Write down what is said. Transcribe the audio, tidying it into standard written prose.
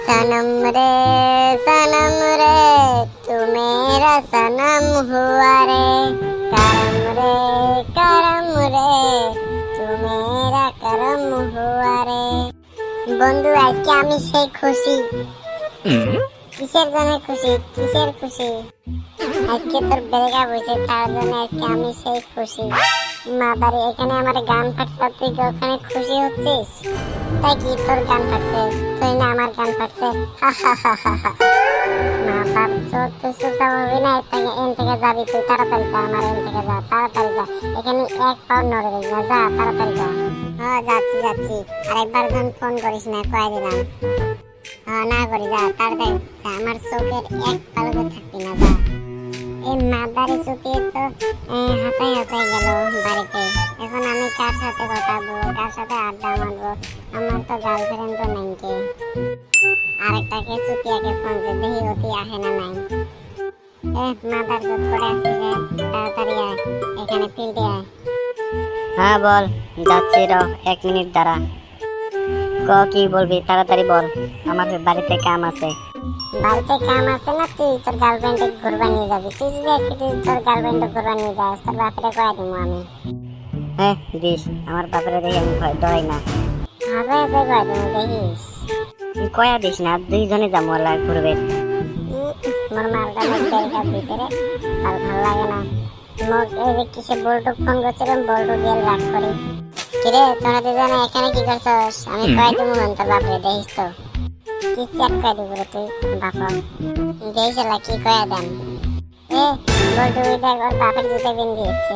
सनम रे तू मेरा सनम हुआ रे करम रे तू मेरा करम हुआ रे। বন্ধু আজকে আমি সেই খুশি। কিসের জন্য খুশি? কিসের খুশি? আজকে তোর ব্রেকআপ হয়েছে, তার জন্য আজকে আমি সেই খুশি। মাদারি এখানে আমার গান ফাটছে, তুই কি ওখানে খুশি হচ্ছিস? তাই কি তোর গান ফাটছে, তুই না আমার গান ফাটছে? মাদার চোদ, তুই চুপচাপ হবি না? এন থেকে যাবি তুই, তাড়াতাড়ি যা, আমার এন থেকে যা, তাড়াতাড়ি যা, এখানে এক পাও নড়ে দিস না, যা তাড়াতাড়ি যা। হ্যাঁ যাচ্ছি, আরেকবার যখন ফোন করিস না, কয়ে দিলাম। হ্যাঁ না করি, যা তাড়াতাড়ি যা, আমার চোখের এক পালকে থাকবি না, যা। এই মাদারি চুপিয়ে তো হাসাই গেল বাড়িতে। এখন আমি কার সাথে কথা বলবো, কার সাথে আড্ডা মারবো? আমার তো গার্লফ্রেন্ড তো নাই। কে আরেকটাকে চুপিয়াকে ফোন করে দেখি অতি আহে না নাই। মাদার চোদ করে আসিস রে, তাড়াতাড়ি আয়, এখানে ফিল্ডে আয়। হ্যাঁ বল, যাচ্ছি, র 1 মিনিট দাঁড়া। কি বলবি তাড়াতাড়ি বল, আমার বাড়িতে কাম আছে। বাড়িতে কাম আছে না? তুই তোর গার্লফ্রেন্ডকে ঘুরবা নিয়ে যাবি। তুই যদি আজকে তোর গার্লফ্রেন্ডকে ঘুরবা নিয়ে যাস, তোর বাপরে কয়ে দিব আমি। হ্যাঁ দিস, আমার বাপরে দেখি আমি ডরাই না। হবে কয়ে দিব, দেখিস। কয়া দিস না, দুইজনে যাবো ঘুরবে। মোর মালটা ব্রেকআপ দিতে রে, আর ভালো লাগে না। মোক এই যে কিসে বল্টু ফোন করছিলাম, বল্টু দিয়ে রাগ করি। কিরে তোরা দুজন এখানে কি করছস? আমি কয়ে দিব তোর বাপরে, দেখিস তো কি চ্যাট কয়ে দিব রে তুই বাপা। দেখিস কি কয়ে দেন। বল্টু দেখ, ওর বাপের জুতে বিন দিয়েছে।